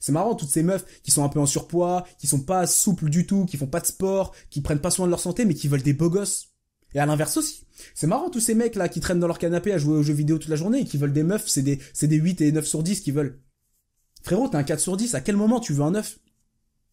C'est marrant, toutes ces meufs qui sont un peu en surpoids, qui sont pas souples du tout, qui font pas de sport, qui prennent pas soin de leur santé, mais qui veulent des beaux gosses. Et à l'inverse aussi. C'est marrant, tous ces mecs là qui traînent dans leur canapé à jouer aux jeux vidéo toute la journée et qui veulent des meufs, c'est des 8 et 9 sur 10 qui veulent. Frérot, t'es un 4 sur 10, à quel moment tu veux un 9?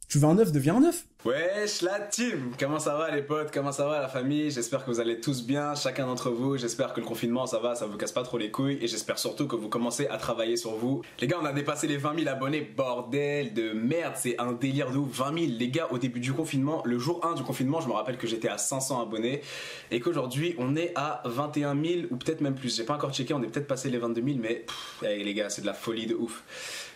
Tu veux un 9, deviens un 9. Wesh la team, comment ça va les potes, comment ça va la famille, j'espère que vous allez tous bien, chacun d'entre vous, j'espère que le confinement ça va, ça vous casse pas trop les couilles et j'espère surtout que vous commencez à travailler sur vous. Les gars, on a dépassé les 20 000 abonnés, bordel de merde, c'est un délire de ouf, 20 000 les gars. Au début du confinement, le jour 1 du confinement, je me rappelle que j'étais à 500 abonnés et qu'aujourd'hui on est à 21 000 ou peut-être même plus, j'ai pas encore checké, on est peut-être passé les 22 000 mais hey, les gars, c'est de la folie de ouf.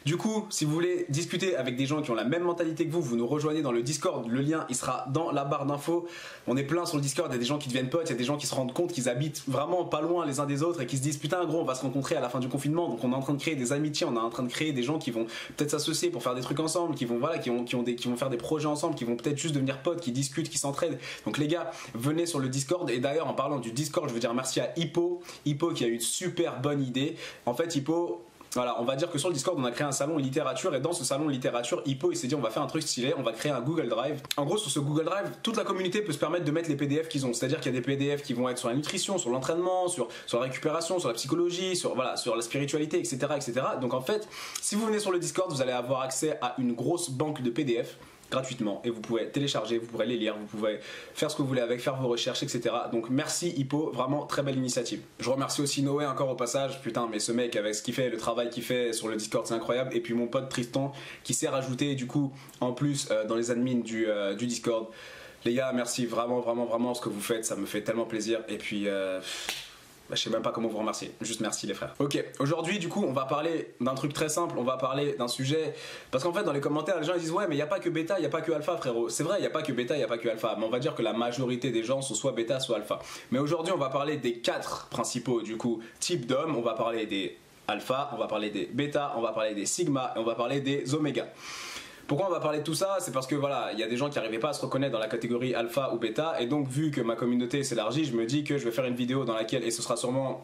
Du coup, si vous voulez discuter avec des gens qui ont la même mentalité que vous nous rejoignez dans le Discord, le lien il sera dans la barre d'infos. On est plein sur le Discord, il y a des gens qui deviennent potes, il y a des gens qui se rendent compte qu'ils habitent vraiment pas loin les uns des autres et qui se disent putain gros on va se rencontrer à la fin du confinement, donc on est en train de créer des amitiés, on est en train de créer des gens qui vont peut-être s'associer pour faire des trucs ensemble, qui vont faire des projets ensemble, qui vont peut-être juste devenir potes, qui discutent, qui s'entraident. Donc les gars, venez sur le Discord et d'ailleurs en parlant du Discord, je veux dire merci à Hippo qui a eu une super bonne idée. En fait Hippo, voilà, on va dire que sur le Discord on a créé un salon littérature et dans ce salon littérature, Hippo il s'est dit on va faire un truc stylé, on va créer un Google Drive. En gros sur ce Google Drive, toute la communauté peut se permettre de mettre les PDF qu'ils ont, c'est-à-dire qu'il y a des PDF qui vont être sur la nutrition, sur l'entraînement, sur la récupération, sur la psychologie, sur la spiritualité, etc., etc. Donc en fait, si vous venez sur le Discord, vous allez avoir accès à une grosse banque de PDF gratuitement et vous pouvez télécharger, vous pourrez les lire, vous pouvez faire ce que vous voulez avec, faire vos recherches, etc. Donc merci Hippo, vraiment très belle initiative. Je remercie aussi Noé encore au passage, putain mais ce mec avec ce qu'il fait, le travail qu'il fait sur le Discord c'est incroyable, et puis mon pote Tristan qui s'est rajouté du coup en plus dans les admins du Discord. Les gars merci vraiment ce que vous faites, ça me fait tellement plaisir et puis je sais même pas comment vous remercier, juste merci les frères. Ok, aujourd'hui du coup on va parler d'un truc très simple, on va parler d'un sujet, parce qu'en fait dans les commentaires les gens ils disent ouais mais il n'y a pas que bêta, il n'y a pas que alpha frérot. C'est vrai, il n'y a pas que bêta, il n'y a pas que alpha, mais on va dire que la majorité des gens sont soit bêta soit alpha. Mais aujourd'hui on va parler des 4 principaux du coup types d'hommes, on va parler des alpha, on va parler des bêta, on va parler des sigma et on va parler des oméga. Pourquoi on va parler de tout ça? C'est parce que voilà, il y a des gens qui n'arrivaient pas à se reconnaître dans la catégorie alpha ou bêta, et donc vu que ma communauté s'élargit, je me dis que je vais faire une vidéo dans laquelle, et ce sera sûrement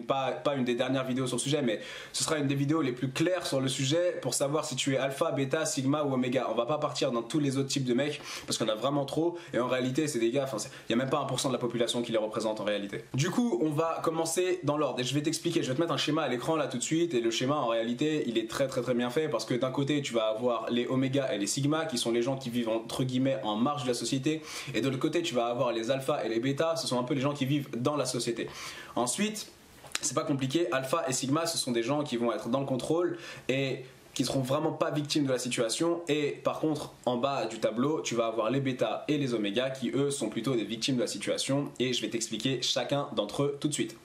pas une des dernières vidéos sur le sujet, mais ce sera une des vidéos les plus claires sur le sujet pour savoir si tu es alpha, bêta, sigma ou oméga. On va pas partir dans tous les autres types de mecs parce qu'on a vraiment trop, et en réalité c'est des gars, il y a même pas 1% de la population qui les représente en réalité. Du coup on va commencer dans l'ordre et je vais t'expliquer, je vais te mettre un schéma à l'écran là tout de suite, et le schéma en réalité il est très bien fait parce que d'un côté tu vas avoir les oméga et les sigma qui sont les gens qui vivent entre guillemets en marge de la société, et de l'autre côté tu vas avoir les alpha et les bêta, ce sont un peu les gens qui vivent dans la société. Ensuite c'est pas compliqué, alpha et sigma ce sont des gens qui vont être dans le contrôle et qui seront vraiment pas victimes de la situation, et par contre en bas du tableau tu vas avoir les bêta et les oméga qui eux sont plutôt des victimes de la situation, et je vais t'expliquer chacun d'entre eux tout de suite.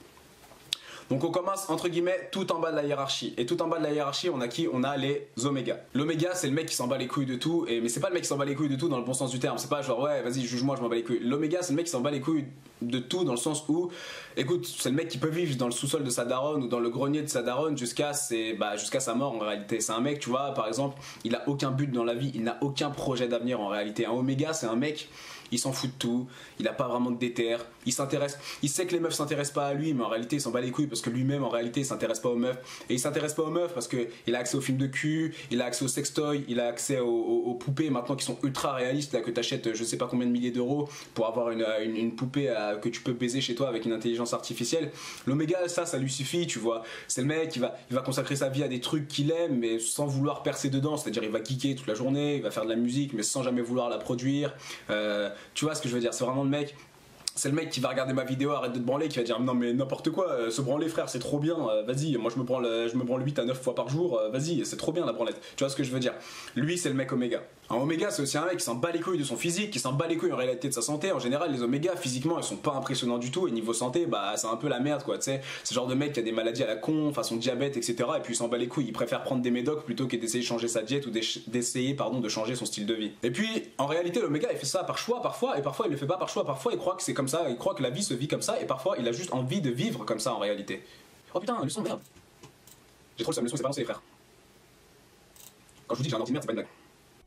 Donc on commence entre guillemets tout en bas de la hiérarchie. Et tout en bas de la hiérarchie, on a qui? On a les oméga. L'oméga c'est le mec qui s'en bat les couilles de tout, mais c'est pas le mec qui s'en bat les couilles de tout dans le bon sens du terme. C'est pas genre ouais vas-y juge-moi, je m'en bats les couilles. L'oméga c'est le mec qui s'en bat les couilles de tout dans le sens où, écoute, c'est le mec qui peut vivre dans le sous-sol de sa daronne ou dans le grenier de sa daronne jusqu'à sa mort en réalité. C'est un mec, tu vois, par exemple, il a aucun but dans la vie, il n'a aucun projet d'avenir en réalité. Un oméga c'est un mec, il s'en fout de tout, il a pas vraiment de déter, il sait que les meufs s'intéressent pas à lui, mais en réalité il s'en bat les couilles parce que lui-même en réalité il s'intéresse pas aux meufs, et il s'intéresse pas aux meufs parce que il a accès aux films de cul, il a accès aux sextoys, il a accès aux poupées maintenant qui sont ultra réalistes, là, que t'achètes je sais pas combien de milliers d'euros pour avoir une poupée que tu peux baiser chez toi avec une intelligence artificielle. L'oméga ça lui suffit, tu vois, c'est le mec il va consacrer sa vie à des trucs qu'il aime mais sans vouloir percer dedans, c'est-à-dire il va geeker toute la journée, il va faire de la musique mais sans jamais vouloir la produire. Tu vois ce que je veux dire, c'est vraiment le mec. C'est le mec qui va regarder ma vidéo, arrête de te branler, qui va dire non mais n'importe quoi, se branler frère c'est trop bien, vas-y, moi je me branle 8 à 9 fois par jour, vas-y, c'est trop bien la branlette. Tu vois ce que je veux dire? Lui c'est le mec oméga. Un oméga c'est aussi un mec qui s'en bat les couilles de son physique, qui s'en bat les couilles en réalité de sa santé. En général les omégas physiquement ils sont pas impressionnants du tout, et niveau santé bah c'est un peu la merde quoi, tu sais. C'est le genre de mec qui a des maladies à la con, façon diabète etc, et puis il s'en bat les couilles, il préfère prendre des médocs plutôt que d'essayer de changer sa diète ou d'essayer de changer son style de vie. Et puis en réalité l'oméga il fait ça par choix parfois, et parfois il le fait pas par choix, parfois il croit que c'est comme ça, il croit que la vie se vit comme ça, et parfois il a juste envie de vivre comme ça en réalité. Oh putain, le son merde. J'ai trop le seum, le son c'est pas lancé les frères. Quand je vous dis que j'ai un ordi de merde, c'est pas une blague.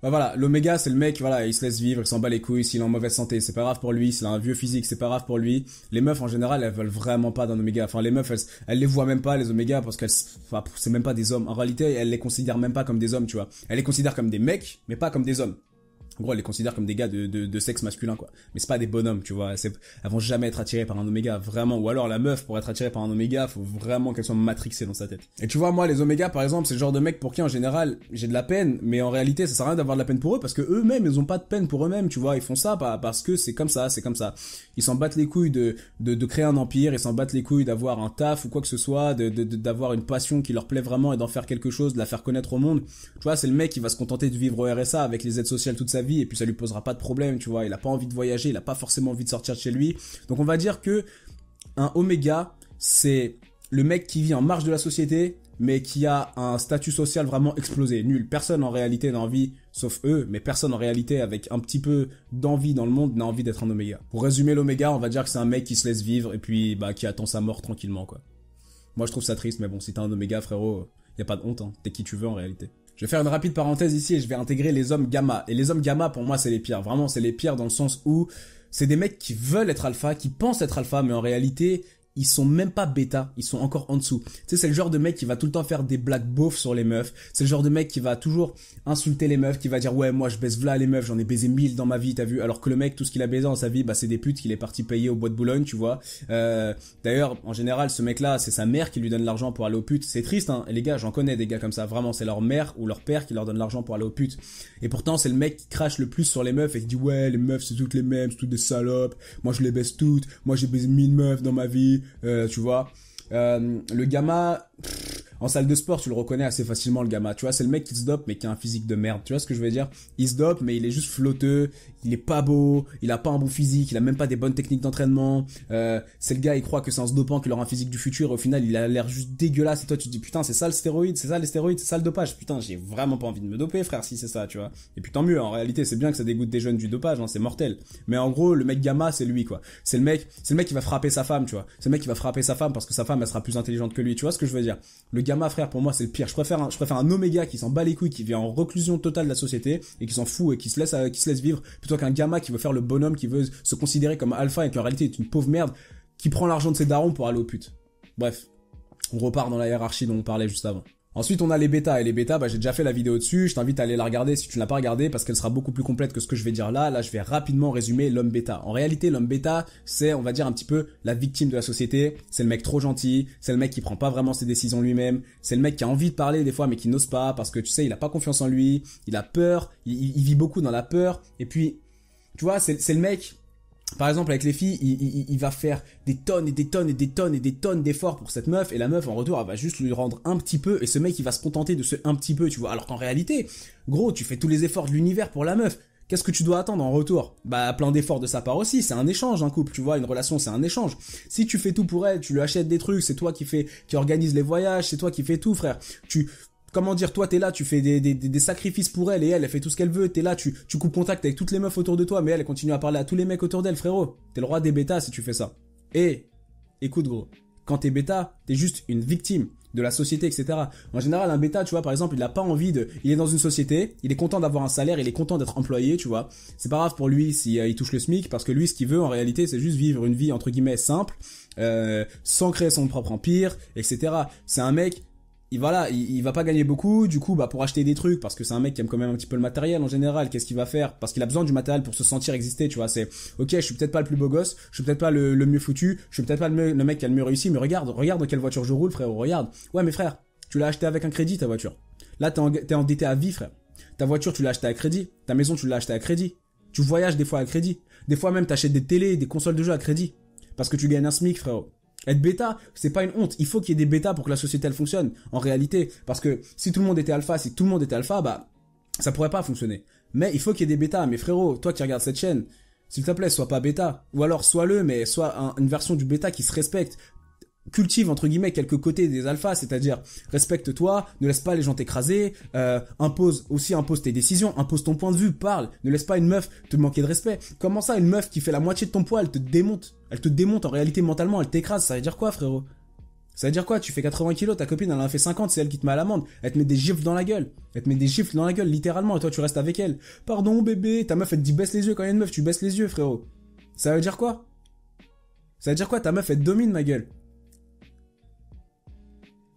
Bah voilà, l'oméga c'est le mec, voilà, il se laisse vivre, il s'en bat les couilles, s'il est en mauvaise santé, c'est pas grave pour lui, s'il a un vieux physique, c'est pas grave pour lui. Les meufs en général, elles veulent vraiment pas d'un oméga. Enfin les meufs, elles les voient même pas les omégas parce enfin c'est même pas des hommes. En réalité, elles les considèrent même pas comme des hommes, tu vois. Elles les considèrent comme des mecs, mais pas comme des hommes. En gros, elle les considère comme des gars de sexe masculin, quoi. Mais c'est pas des bonhommes, tu vois. Elles vont jamais être attirées par un oméga, vraiment. Ou alors, la meuf, pour être attirée par un oméga, faut vraiment qu'elle soit matrixée dans sa tête. Et tu vois, moi, les omégas, par exemple, c'est le genre de mec pour qui, en général, j'ai de la peine. Mais en réalité, ça sert à rien d'avoir de la peine pour eux parce que eux-mêmes, ils ont pas de peine pour eux-mêmes, tu vois. Ils font ça parce que c'est comme ça, c'est comme ça. Ils s'en battent les couilles de créer un empire, ils s'en battent les couilles d'avoir un taf ou quoi que ce soit, d'avoir une passion qui leur plaît vraiment et d'en faire quelque chose, de la faire connaître au monde. Tu vois, c'est le mec qui va se contenter de vivre au RSA avec les aides sociales toute sa vie et puis ça lui posera pas de problème, tu vois, il a pas envie de voyager, il a pas forcément envie de sortir de chez lui. Donc on va dire que un oméga, c'est le mec qui vit en marge de la société, mais qui a un statut social vraiment explosé, nul. Personne en réalité n'a envie, sauf eux, mais personne en réalité avec un petit peu d'envie dans le monde n'a envie d'être un oméga. Pour résumer l'oméga, on va dire que c'est un mec qui se laisse vivre et puis bah qui attend sa mort tranquillement, quoi. Moi je trouve ça triste, mais bon, si t'es un oméga, frérot, y a pas de honte, hein. T'es qui tu veux en réalité. Je vais faire une rapide parenthèse ici et je vais intégrer les hommes gamma. Et les hommes gamma, pour moi, c'est les pires. Vraiment, c'est les pires dans le sens où c'est des mecs qui veulent être alpha, qui pensent être alpha, mais en réalité, ils sont même pas bêta, ils sont encore en dessous. Tu sais, c'est le genre de mec qui va tout le temps faire des blagues beaufs sur les meufs. C'est le genre de mec qui va toujours insulter les meufs, qui va dire ouais, moi je baise v'là les meufs, j'en ai baisé 1000 dans ma vie, t'as vu. Alors que le mec, tout ce qu'il a baisé dans sa vie, bah c'est des putes qu'il est parti payer au bois de Boulogne, tu vois. D'ailleurs, en général, ce mec-là, c'est sa mère qui lui donne l'argent pour aller aux putes. C'est triste, hein. Et les gars, j'en connais des gars comme ça. Vraiment, c'est leur mère ou leur père qui leur donne l'argent pour aller aux putes. Et pourtant, c'est le mec qui crache le plus sur les meufs et qui dit ouais, les meufs c'est toutes les mêmes, c'est toutes des salopes. Moi je les baise toutes. Moi j'ai baisé 1000 meufs dans ma vie, tu vois. Le gamma, en salle de sport, tu le reconnais assez facilement, le gamma. Tu vois, c'est le mec qui se dope, mais qui a un physique de merde. Tu vois ce que je veux dire? Il se dope, mais il est juste flotteux. Il est pas beau. Il a pas un bon physique. Il a même pas des bonnes techniques d'entraînement. C'est le gars, il croit que c'est en se dopant qu'il aura un physique du futur. Au final, il a l'air juste dégueulasse. Et toi, tu te dis, putain, c'est ça le stéroïde, c'est ça les stéroïdes, c'est ça le dopage. Putain, j'ai vraiment pas envie de me doper, frère, si c'est ça, tu vois. Et puis tant mieux, en réalité, c'est bien que ça dégoûte des jeunes du dopage, hein, c'est mortel. Mais en gros, le mec gamma, c'est lui, quoi. C'est le mec qui va frapper sa femme, tu vois. C'est le mec qui va frapper sa femme parce que sa femme, elle sera plus intelligente que lui. Tu vois ce que je veux dire? Le gamma, frère, pour moi, c'est le pire. Je préfère un oméga qui s'en bat les couilles, qui vit en reclusion totale de la société et qui s'en fout et qui se laisse vivre, plutôt qu'un gamma qui veut faire le bonhomme, qui veut se considérer comme alpha et qui en réalité est une pauvre merde, qui prend l'argent de ses darons pour aller aux putes. Bref. On repart dans la hiérarchie dont on parlait juste avant. Ensuite, on a les bêtas. Et les bêtas, bah, j'ai déjà fait la vidéo dessus. Je t'invite à aller la regarder si tu ne l'as pas regardée parce qu'elle sera beaucoup plus complète que ce que je vais dire là. Là, je vais rapidement résumer l'homme bêta. En réalité, l'homme bêta, c'est, on va dire, un petit peu la victime de la société. C'est le mec trop gentil. C'est le mec qui prend pas vraiment ses décisions lui-même. C'est le mec qui a envie de parler des fois, mais qui n'ose pas parce que tu sais, il a pas confiance en lui. Il a peur. Il vit beaucoup dans la peur. Et puis, tu vois, c'est le mec. Par exemple, avec les filles, il va faire des tonnes et des tonnes et des tonnes et des tonnes d'efforts pour cette meuf, et la meuf, en retour, elle va juste lui rendre un petit peu, et ce mec, il va se contenter de ce un petit peu, tu vois. Alors qu'en réalité, gros, tu fais tous les efforts de l'univers pour la meuf. Qu'est-ce que tu dois attendre en retour? Bah, plein d'efforts de sa part aussi. C'est un échange, un couple, tu vois. Une relation, c'est un échange. Si tu fais tout pour elle, tu lui achètes des trucs, c'est toi qui organise les voyages, c'est toi qui fais tout, frère. Comment dire, toi t'es là, tu fais des sacrifices pour elle et elle fait tout ce qu'elle veut, t'es là, tu coupes contact avec toutes les meufs autour de toi, mais elle continue à parler à tous les mecs autour d'elle, frérot. T'es le roi des bêtas si tu fais ça. Et, écoute gros, quand t'es bêta, t'es juste une victime de la société, etc. En général, un bêta, tu vois, par exemple, il a pas envie il est dans une société, il est content d'avoir un salaire, il est content d'être employé, tu vois. C'est pas grave pour lui si il touche le SMIC, parce que lui, ce qu'il veut en réalité, c'est juste vivre une vie entre guillemets simple, sans créer son propre empire, etc. C'est un mec. Il va pas gagner beaucoup, du coup, bah, pour acheter des trucs, parce que c'est un mec qui aime quand même un petit peu le matériel en général, qu'est-ce qu'il va faire? Parce qu'il a besoin du matériel pour se sentir exister, tu vois, c'est, ok, je suis peut-être pas le plus beau gosse, je suis peut-être pas le mieux foutu, je suis peut-être pas le mec qui a le mieux réussi, mais regarde dans quelle voiture je roule, frère, regarde. Ouais, mais frère, tu l'as acheté avec un crédit, ta voiture. Là, t'es endetté à vie, frère. Ta voiture, tu l'as acheté à crédit. Ta maison, tu l'as acheté à crédit. Tu voyages des fois à crédit. Des fois même, t'achètes des télés, des consoles de jeux à crédit. Parce que tu gagnes un SMIC, frérot. Être bêta, c'est pas une honte. Il faut qu'il y ait des bêtas pour que la société elle fonctionne. En réalité, parce que si tout le monde était alpha, bah ça pourrait pas fonctionner. Mais il faut qu'il y ait des bêtas. Mais frérot, toi qui regardes cette chaîne, s'il te plaît, sois pas bêta. Ou alors sois-le, mais sois une version du bêta qui se respecte. Cultive entre guillemets quelques côtés des alphas, c'est-à-dire respecte-toi, ne laisse pas les gens t'écraser, impose tes décisions, impose ton point de vue, parle, ne laisse pas une meuf te manquer de respect. Comment ça, une meuf qui fait la moitié de ton poids, elle te démonte en réalité mentalement, elle t'écrase, ça veut dire quoi, frérot? Ça veut dire quoi? Tu fais 80 kilos, ta copine, elle en fait 50, c'est elle qui te met à l'amende. Elle te met des gifles dans la gueule. Elle te met des gifles dans la gueule, littéralement, et toi, tu restes avec elle. Pardon, bébé. Ta meuf, elle te dit baisse les yeux quand il y a une meuf, tu baisses les yeux, frérot. Ça veut dire quoi? Ça veut dire quoi? Ta meuf, elle te domine, ma gueule.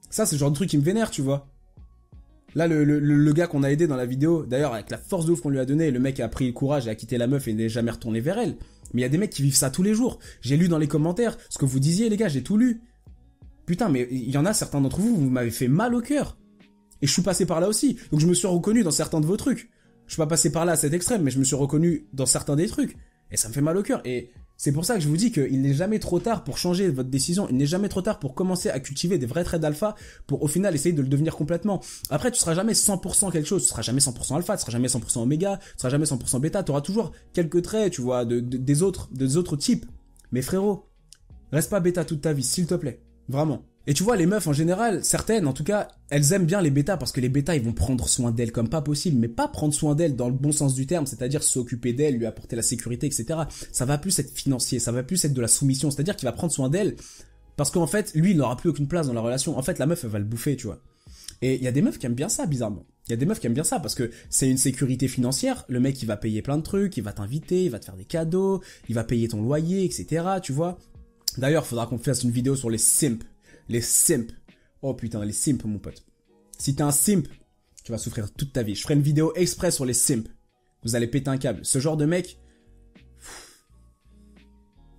Ça, c'est le genre de truc qui me vénère, tu vois. Là, le gars qu'on a aidé dans la vidéo, d'ailleurs, avec la force de ouf qu'on lui a donné, le mec a pris le courage et a quitté la meuf et n'est jamais retourné vers elle. Mais il y a des mecs qui vivent ça tous les jours. J'ai lu dans les commentaires ce que vous disiez, les gars, j'ai tout lu. Putain, mais il y en a certains d'entre vous, vous m'avez fait mal au cœur. Et je suis passé par là aussi. Donc je me suis reconnu dans certains de vos trucs. Je suis pas passé par là à cet extrême, mais je me suis reconnu dans certains des trucs. Et ça me fait mal au cœur. Et c'est pour ça que je vous dis qu'il n'est jamais trop tard pour changer votre décision. Il n'est jamais trop tard pour commencer à cultiver des vrais traits d'alpha pour au final essayer de le devenir complètement. Après, tu seras jamais 100% quelque chose. Tu seras jamais 100% alpha, tu seras jamais 100% oméga, tu seras jamais 100% bêta. Tu auras toujours quelques traits, tu vois, des autres types. Mais frérot, reste pas bêta toute ta vie, s'il te plaît. Vraiment. Et tu vois, les meufs en général, certaines en tout cas, elles aiment bien les bêtas parce que les bêtas, ils vont prendre soin d'elles comme pas possible, mais pas prendre soin d'elles dans le bon sens du terme, c'est-à-dire s'occuper d'elles, lui apporter la sécurité, etc. Ça va plus être financier, ça va plus être de la soumission, c'est-à-dire qu'il va prendre soin d'elles parce qu'en fait, lui, il n'aura plus aucune place dans la relation. En fait, la meuf, elle va le bouffer, tu vois. Et il y a des meufs qui aiment bien ça, bizarrement. Il y a des meufs qui aiment bien ça parce que c'est une sécurité financière. Le mec, il va payer plein de trucs, il va t'inviter, il va te faire des cadeaux, il va payer ton loyer, etc. Tu vois. D'ailleurs, faudra qu'on fasse une vidéo sur les simps. Les simps. Oh putain, les simps, mon pote. Si t'es un simp, tu vas souffrir toute ta vie. Je ferai une vidéo exprès sur les simps. Vous allez péter un câble. Ce genre de mec...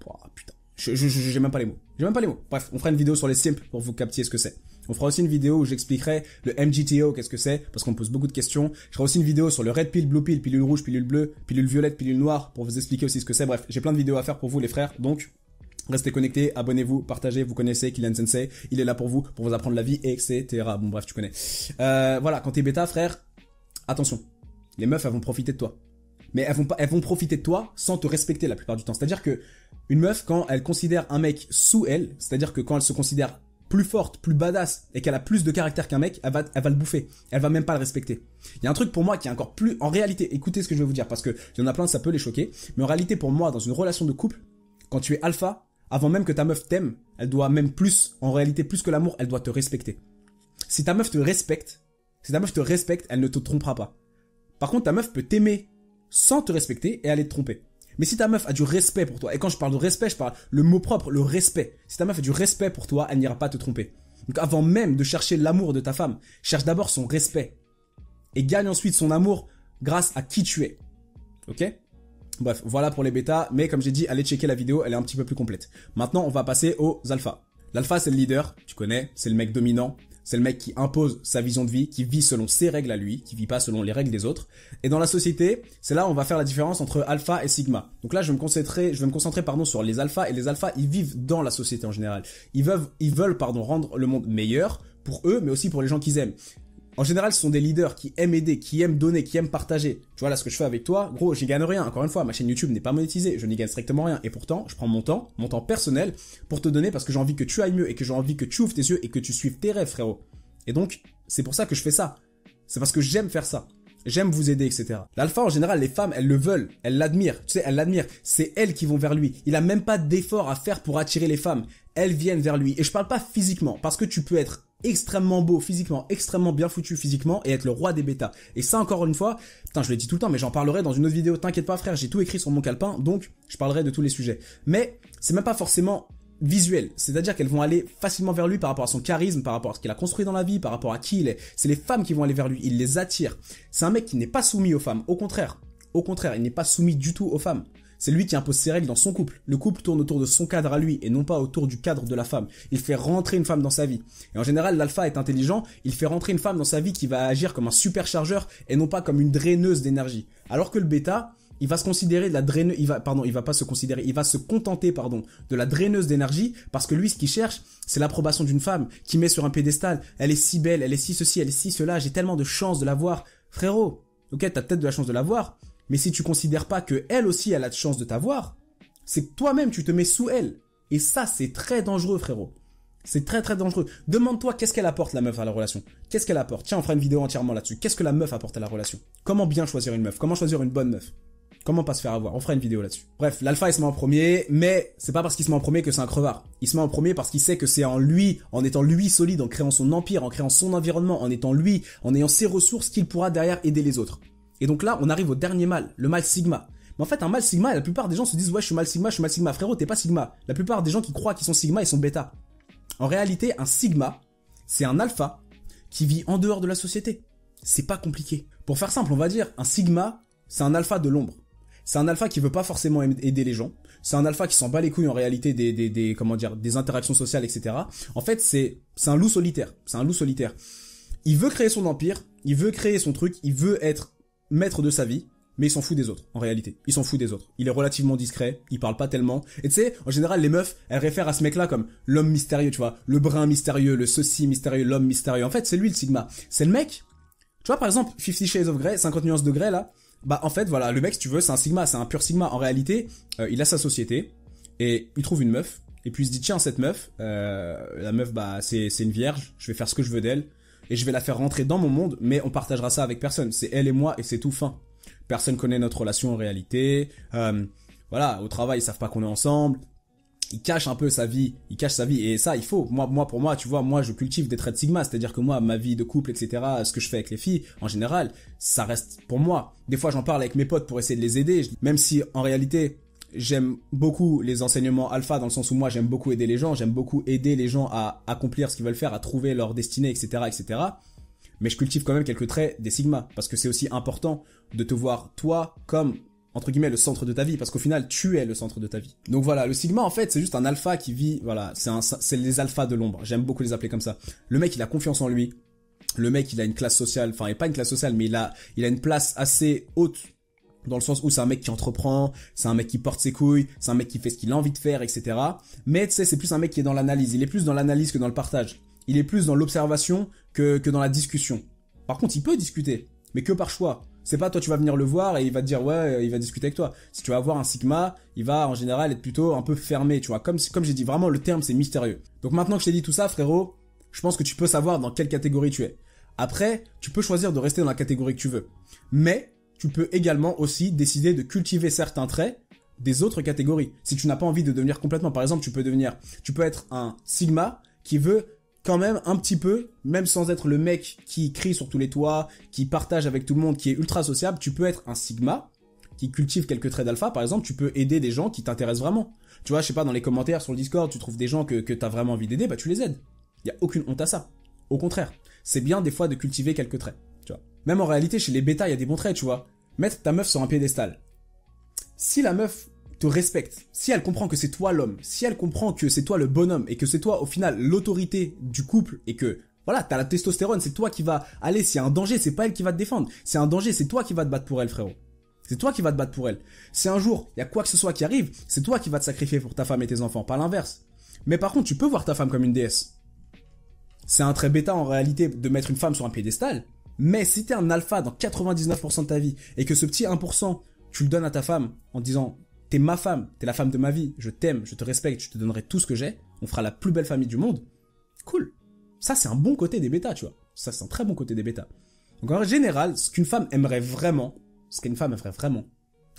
Oh putain. J'ai même pas les mots. J'ai même pas les mots. Bref, on fera une vidéo sur les simps pour vous captiez ce que c'est. On fera aussi une vidéo où j'expliquerai le MGTO, qu'est-ce que c'est, parce qu'on me pose beaucoup de questions. Je ferai aussi une vidéo sur le red pill, blue pill, pilule rouge, pilule bleue, pilule violette, pilule noire, pour vous expliquer aussi ce que c'est. Bref, j'ai plein de vidéos à faire pour vous les frères, donc... Restez connectés, abonnez-vous, partagez, vous connaissez Kylian Sensei, il est là pour vous apprendre la vie, etc. Bon bref, tu connais. Voilà, quand t'es bêta, frère, attention, les meufs, elles vont profiter de toi. Mais elles vont profiter de toi sans te respecter la plupart du temps. C'est-à-dire que une meuf, quand elle considère un mec sous elle, c'est-à-dire que quand elle se considère plus forte, plus badass, et qu'elle a plus de caractère qu'un mec, elle va le bouffer. Elle va même pas le respecter. Il y a un truc pour moi qui est encore plus, en réalité, écoutez ce que je vais vous dire, parce que il y en a plein, ça peut les choquer, mais en réalité, pour moi, dans une relation de couple, quand tu es alpha, avant même que ta meuf t'aime, elle doit même plus, en réalité plus que l'amour, elle doit te respecter. Si ta meuf te respecte, elle ne te trompera pas. Par contre, ta meuf peut t'aimer sans te respecter et aller te tromper. Mais si ta meuf a du respect pour toi, et quand je parle de respect, je parle le mot propre, le respect. Si ta meuf a du respect pour toi, elle n'ira pas te tromper. Donc avant même de chercher l'amour de ta femme, cherche d'abord son respect. Et gagne ensuite son amour grâce à qui tu es. Ok ? Bref, voilà pour les bêtas, mais comme j'ai dit, allez checker la vidéo, elle est un petit peu plus complète. Maintenant, on va passer aux alphas. L'alpha, c'est le leader, tu connais, c'est le mec dominant, c'est le mec qui impose sa vision de vie, qui vit selon ses règles à lui, qui vit pas selon les règles des autres. Et dans la société, c'est là où on va faire la différence entre alpha et sigma. Donc là, je vais me concentrer sur les alphas, et les alphas, ils vivent dans la société en général. Ils veulent rendre le monde meilleur pour eux, mais aussi pour les gens qu'ils aiment. En général, ce sont des leaders qui aiment aider, qui aiment donner, qui aiment partager. Tu vois, là, ce que je fais avec toi, gros, j'y gagne rien. Encore une fois, ma chaîne YouTube n'est pas monétisée, je n'y gagne strictement rien. Et pourtant, je prends mon temps personnel, pour te donner parce que j'ai envie que tu ailles mieux et que j'ai envie que tu ouvres tes yeux et que tu suives tes rêves, frérot. Et donc, c'est pour ça que je fais ça. C'est parce que j'aime faire ça. J'aime vous aider, etc. L'alpha, en général, les femmes, elles le veulent. Elles l'admirent. Tu sais, elles l'admirent. C'est elles qui vont vers lui. Il a même pas d'effort à faire pour attirer les femmes. Elles viennent vers lui. Et je parle pas physiquement, parce que tu peux être extrêmement beau physiquement, extrêmement bien foutu physiquement et être le roi des bêtas. Et ça, encore une fois, putain, je le dis tout le temps, mais j'en parlerai dans une autre vidéo. T'inquiète pas, frère, j'ai tout écrit sur mon calepin, donc je parlerai de tous les sujets. Mais c'est même pas forcément visuel, c'est-à-dire qu'elles vont aller facilement vers lui par rapport à son charisme, par rapport à ce qu'il a construit dans la vie, par rapport à qui il est. C'est les femmes qui vont aller vers lui, il les attire. C'est un mec qui n'est pas soumis aux femmes, au contraire, il n'est pas soumis du tout aux femmes. C'est lui qui impose ses règles dans son couple. Le couple tourne autour de son cadre à lui et non pas autour du cadre de la femme. Il fait rentrer une femme dans sa vie. Et en général, l'alpha est intelligent, il fait rentrer une femme dans sa vie qui va agir comme un superchargeur et non pas comme une draineuse d'énergie. Alors que le bêta, il va se considérer de la draineuse, il va se contenter, de la draineuse d'énergie parce que lui, ce qu'il cherche, c'est l'approbation d'une femme qui met sur un pédestal. Elle est si belle, elle est si ceci, elle est si cela, j'ai tellement de chance de la voir. Frérot, ok, t'as peut-être de la chance de la voir, mais si tu considères pas que elle aussi elle a de chance de t'avoir, c'est que toi-même tu te mets sous elle. Et ça, c'est très dangereux, frérot. C'est très très dangereux. Demande-toi qu'est-ce qu'elle apporte la meuf à la relation. Qu'est-ce qu'elle apporte? Tiens, on fera une vidéo entièrement là-dessus. Qu'est-ce que la meuf apporte à la relation? Comment bien choisir une meuf? Comment choisir une bonne meuf? Comment pas se faire avoir? On fera une vidéo là-dessus. Bref, l'alpha il se met en premier, mais c'est pas parce qu'il se met en premier que c'est un crevard. Il se met en premier parce qu'il sait que c'est en lui, en étant lui solide, en créant son empire, en créant son environnement, en étant lui, en ayant ses ressources, qu'il pourra derrière aider les autres. Et donc là, on arrive au dernier mal, le mal sigma. Mais en fait, un mal sigma, la plupart des gens se disent ouais, je suis mal sigma, je suis mal sigma. Frérot, t'es pas sigma. La plupart des gens qui croient qu'ils sont sigma, ils sont bêta. En réalité, un sigma, c'est un alpha qui vit en dehors de la société. C'est pas compliqué. Pour faire simple, on va dire, un sigma, c'est un alpha de l'ombre. C'est un alpha qui veut pas forcément aider les gens. C'est un alpha qui s'en bat les couilles en réalité des interactions sociales, etc. En fait, c'est un loup solitaire. C'est un loup solitaire. Il veut créer son empire, il veut créer son truc, il veut être maître de sa vie, mais il s'en fout des autres, en réalité. Il s'en fout des autres. Il est relativement discret, il parle pas tellement. Et tu sais, en général, les meufs, elles réfèrent à ce mec-là comme l'homme mystérieux, tu vois. Le brun mystérieux, le ceci mystérieux, l'homme mystérieux. En fait, c'est lui le sigma. C'est le mec, tu vois, par exemple, 50 Shades of Grey, 50 nuances de Grey, là. Bah en fait voilà, le mec si tu veux c'est un sigma, c'est un pur sigma. En réalité il a sa société et il trouve une meuf et puis il se dit tiens cette meuf, la meuf bah c'est une vierge, je vais faire ce que je veux d'elle et je vais la faire rentrer dans mon monde, mais on partagera ça avec personne, c'est elle et moi et c'est tout fin. Personne connaît notre relation en réalité, voilà, au travail ils savent pas qu'on est ensemble. Il cache un peu sa vie, et ça il faut, pour moi, tu vois, moi je cultive des traits de sigma, c'est-à-dire que moi, ma vie de couple, etc., ce que je fais avec les filles, en général, ça reste pour moi. Des fois j'en parle avec mes potes pour essayer de les aider, même si en réalité, j'aime beaucoup les enseignements alpha dans le sens où moi j'aime beaucoup aider les gens, j'aime beaucoup aider les gens à accomplir ce qu'ils veulent faire, à trouver leur destinée, etc., mais je cultive quand même quelques traits des sigma, parce que c'est aussi important de te voir toi comme entre guillemets le centre de ta vie, parce qu'au final tu es le centre de ta vie. Donc voilà, le sigma en fait c'est juste un alpha qui vit, voilà, c'est les alphas de l'ombre, j'aime beaucoup les appeler comme ça. Le mec il a confiance en lui, le mec il a une classe sociale, enfin et pas une classe sociale mais il a une place assez haute, dans le sens où c'est un mec qui entreprend, c'est un mec qui porte ses couilles, c'est un mec qui fait ce qu'il a envie de faire, etc. Mais tu sais c'est plus un mec qui est dans l'analyse, il est plus dans l'analyse que dans le partage, il est plus dans l'observation que dans la discussion. Par contre il peut discuter, mais que par choix. C'est pas toi tu vas venir le voir et il va te dire ouais, il va discuter avec toi. Si tu vas voir un sigma, il va en général être plutôt un peu fermé, tu vois. Comme j'ai dit, vraiment le terme c'est mystérieux. Donc maintenant que je t'ai dit tout ça, frérot, je pense que tu peux savoir dans quelle catégorie tu es. Après, tu peux choisir de rester dans la catégorie que tu veux. Mais tu peux également aussi décider de cultiver certains traits des autres catégories. Si tu n'as pas envie de devenir complètement, par exemple, tu peux être un sigma qui veut quand même un petit peu, même sans être le mec qui crie sur tous les toits, qui partage avec tout le monde, qui est ultra sociable, tu peux être un sigma qui cultive quelques traits d'alpha. Par exemple, tu peux aider des gens qui t'intéressent vraiment. Tu vois, je sais pas, dans les commentaires sur le Discord, tu trouves des gens que t'as vraiment envie d'aider, bah tu les aides. Y a aucune honte à ça. Au contraire, c'est bien des fois de cultiver quelques traits, tu vois. Même en réalité, chez les bêtas, il y a des bons traits, tu vois. Mettre ta meuf sur un piédestal. Si la meuf te respecte, si elle comprend que c'est toi l'homme, si elle comprend que c'est toi le bonhomme et que c'est toi au final l'autorité du couple et que voilà, t'as la testostérone, c'est toi qui va aller, s'il y a un danger, c'est pas elle qui va te défendre, c'est un danger, c'est toi qui va te battre pour elle, frérot. C'est toi qui va te battre pour elle. Si un jour, il y a quoi que ce soit qui arrive, c'est toi qui vas te sacrifier pour ta femme et tes enfants, pas l'inverse. Mais par contre, tu peux voir ta femme comme une déesse. C'est un trait bêta en réalité de mettre une femme sur un piédestal, mais si t'es un alpha dans 99% de ta vie et que ce petit 1%, tu le donnes à ta femme en disant t'es ma femme, t'es la femme de ma vie, je t'aime, je te respecte, je te donnerai tout ce que j'ai, on fera la plus belle famille du monde. Cool. Ça, c'est un bon côté des bêtas, tu vois. Ça, c'est un très bon côté des bêtas. Donc en général, ce qu'une femme aimerait vraiment,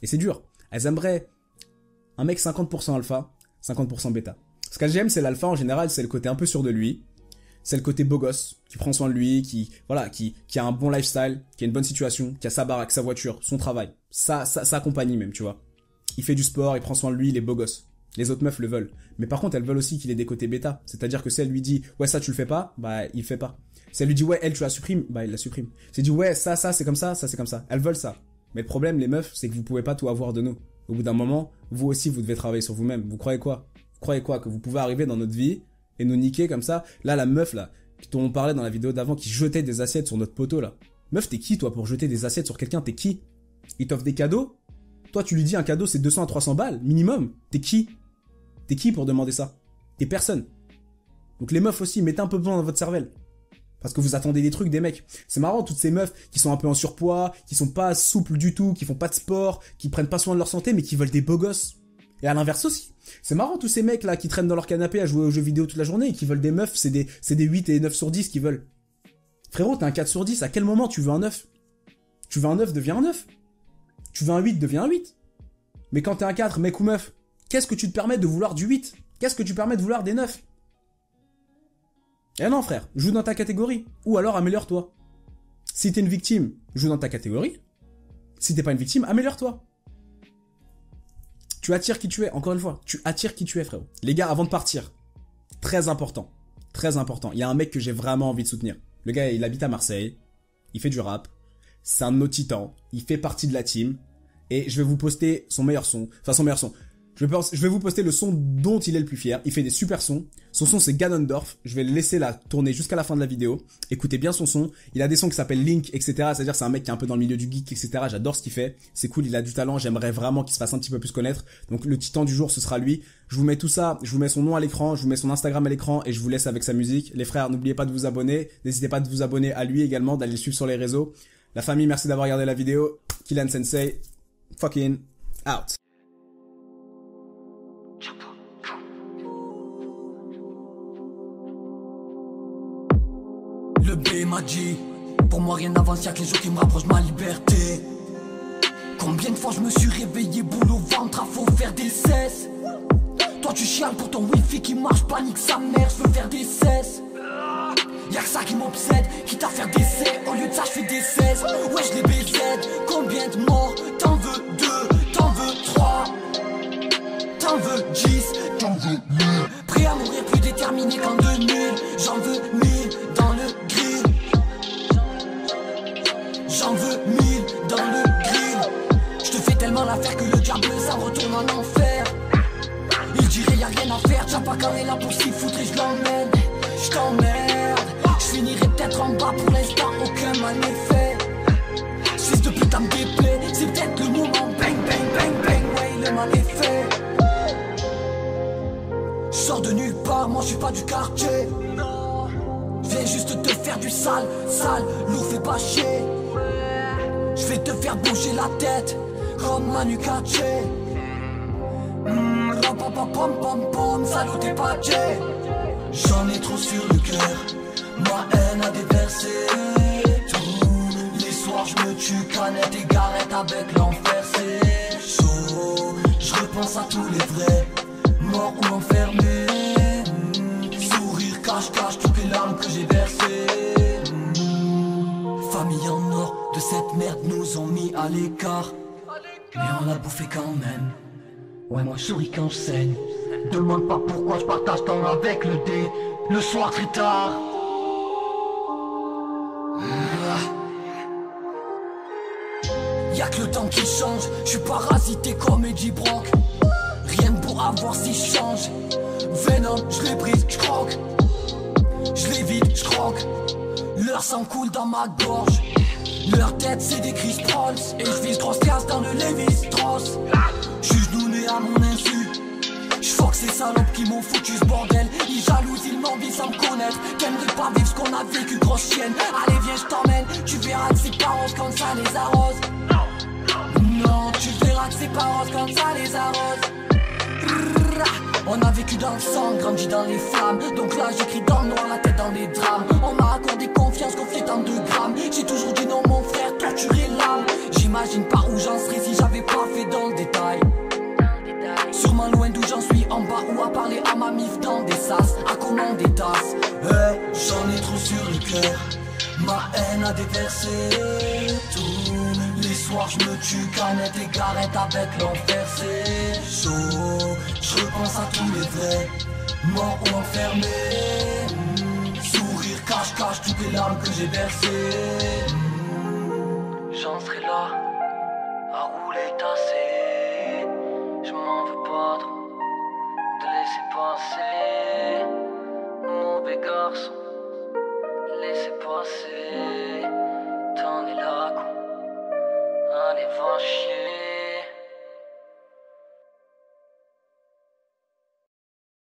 et c'est dur, elles aimeraient un mec 50% alpha, 50% bêta. Ce qu'elles aiment, c'est l'alpha en général, c'est le côté un peu sûr de lui, c'est le côté beau gosse, qui prend soin de lui, qui a un bon lifestyle, qui a une bonne situation, qui a sa baraque, sa voiture, son travail, sa compagnie même, tu vois. Il fait du sport, il prend soin de lui, il est beau gosse. Les autres meufs le veulent. Mais par contre, elles veulent aussi qu'il ait des côtés bêta. C'est-à-dire que si elle lui dit, ouais, ça tu le fais pas, bah, il le fait pas. Si elle lui dit, ouais, elle tu la supprimes, bah, il la supprime. Si elle dit, ouais, ça c'est comme ça c'est comme ça. Elles veulent ça. Mais le problème, les meufs, c'est que vous pouvez pas tout avoir de nous. Au bout d'un moment, vous aussi, vous devez travailler sur vous-même. Vous croyez quoi? Que vous pouvez arriver dans notre vie et nous niquer comme ça? Là, la meuf, là, dont on parlait dans la vidéo d'avant, qui jetait des assiettes sur notre poteau, là. Meuf, t'es qui, toi, pour jeter des assiettes sur quelqu'un? T'es qui? Il t'offre des cadeaux? Toi, tu lui dis un cadeau, c'est 200 à 300 balles, minimum. T'es qui? T'es qui pour demander ça? T'es personne. Donc les meufs aussi, mettez un peu de dans votre cervelle. Parce que vous attendez des trucs des mecs. C'est marrant, toutes ces meufs qui sont un peu en surpoids, qui sont pas souples du tout, qui font pas de sport, qui prennent pas soin de leur santé, mais qui veulent des beaux gosses. Et à l'inverse aussi. C'est marrant, tous ces mecs là qui traînent dans leur canapé à jouer aux jeux vidéo toute la journée et qui veulent des meufs, c'est des 8 et 9 sur 10 qui veulent. Frérot, t'es un 4 sur 10, à quel moment tu veux un 9? Tu veux un 9, deviens un 9. Tu veux un 8, deviens un 8. Mais quand t'es un 4, mec ou meuf, qu'est-ce que tu te permets de vouloir du 8? Qu'est-ce que tu permets de vouloir des 9? Eh non, frère, joue dans ta catégorie. Ou alors améliore-toi. Si t'es une victime, joue dans ta catégorie. Si t'es pas une victime, améliore-toi. Tu attires qui tu es, encore une fois. Tu attires qui tu es, frérot. Les gars, avant de partir, très important. Très important. Il y a un mec que j'ai vraiment envie de soutenir. Le gars, il habite à Marseille. Il fait du rap. C'est un de nos titans. Il fait partie de la team. Et je vais vous poster son meilleur son. Enfin, son meilleur son. Je vais vous poster le son dont il est le plus fier. Il fait des super sons. Son son, c'est Ganondorf. Je vais le laisser la tourner jusqu'à la fin de la vidéo. Écoutez bien son son. Il a des sons qui s'appellent Link, etc. C'est-à-dire, c'est un mec qui est un peu dans le milieu du geek, etc. J'adore ce qu'il fait. C'est cool, il a du talent. J'aimerais vraiment qu'il se fasse un petit peu plus connaître. Donc, le titan du jour, ce sera lui. Je vous mets tout ça. Je vous mets son nom à l'écran. Je vous mets son Instagram à l'écran. Et je vous laisse avec sa musique. Les frères, n'oubliez pas de vous abonner. N'hésitez pas de vous abonner à lui également, d'aller le suivre sur les réseaux. La famille, merci d'avoir regardé la vidéo. Killan Sensei, fucking out. Le B m'a dit, pour moi rien n'avance, y'a que les jours qui me rapprochent de ma liberté. Combien de fois je me suis réveillé, boule au ventre, à faut faire des cesses. Toi tu chiales pour ton wifi qui marche, panique sa mère, je veux faire des cesses. Y'a que ça qui m'obsède, quitte à faire des essais, au lieu de ça je fais des cesses. Ouais je les BZ, combien de morts, t'en veux 2, t'en veux 3, t'en veux 10, t'en veux 1000. Prêt à mourir plus déterminé qu'en 2000, j'en veux 1000 dans le grill. J'en veux 1000 dans le grill. Je te fais tellement l'affaire que le diable ça retourne en enfer. Il dirait y'a rien à faire, t'as pas qu'un est là pour s'y foutre et je l'emmène. Je t'emmerde, je finirai peut-être en bas, pour l'instant aucun mal n'est fait. Fils de putain me déplaît, c'est peut-être le moment. Bang bang bang bang, ouais le mal est fait. Je sors de nulle part, moi je suis pas du quartier. Je viens juste te faire du sale, sale, lourd fais pas chier. Je vais te faire bouger la tête, comme Manu Katché. Pom pom pom, salaud t'es pas Jay. J'en ai trop sur le cœur, ma haine a déversé. Tous les soirs je me tue, canette et garette avec l'enfer c'est chaud. Je repense à tous les vrais, morts ou enfermés. Sourire cache-cache toutes les larmes que j'ai versées. Famille en or, de cette merde nous ont mis à l'écart. Mais on l'a bouffé quand même. Ouais moi je souris quand je saigne. Demande pas pourquoi je partage temps avec le dé. Le soir très tard. Y'a que le temps qui change. Je suis parasité comme Eddie Brock. Rien de beau à voir si je change. Venom, je les brise, je croque. Je les vide, je croque. Leur sang coule dans ma gorge. Leur tête c'est des Chris Prolls. Et je vise grosse casse dans le Lévi-Strauss. Juge nous né à mon insu. J'fuck ces salopes qui m'ont foutu ce bordel. Ils jalousent, ils m'envient sans me connaître. T'aimerais pas vivre ce qu'on a vécu, grosse chienne. Allez viens je t'emmène. Tu verras que c'est pas rose quand ça les arrose. Non, tu verras que c'est pas rose quand ça les arrose. On a vécu dans le sang, grandi dans les flammes. Donc là j'écris dans le noir, la tête dans les drames. On m'a accordé confiance, confié tant de grammes. J'ai toujours dit non mon frère, torturer l'âme. J'imagine pas où j'en serais si j'avais pas fait dans le détail. Sûrement loin d'où j'en suis, en bas ou à parler à ma mif dans des sas, à commander des tasses. J'en ai trop sur le cœur, ma haine a déversé. Tous les soirs je me tue, canette et garette avec l'enfer c'est chaud. Je repense à tous les vrais, morts ou enfermés. Sourire cache-cache toutes les larmes que j'ai versées. J'en serai là, à rouler tassé. Je m'en veux pas trop de laisser passer. Mauvais garçon, laissez passer. T'en es là, allez va chier.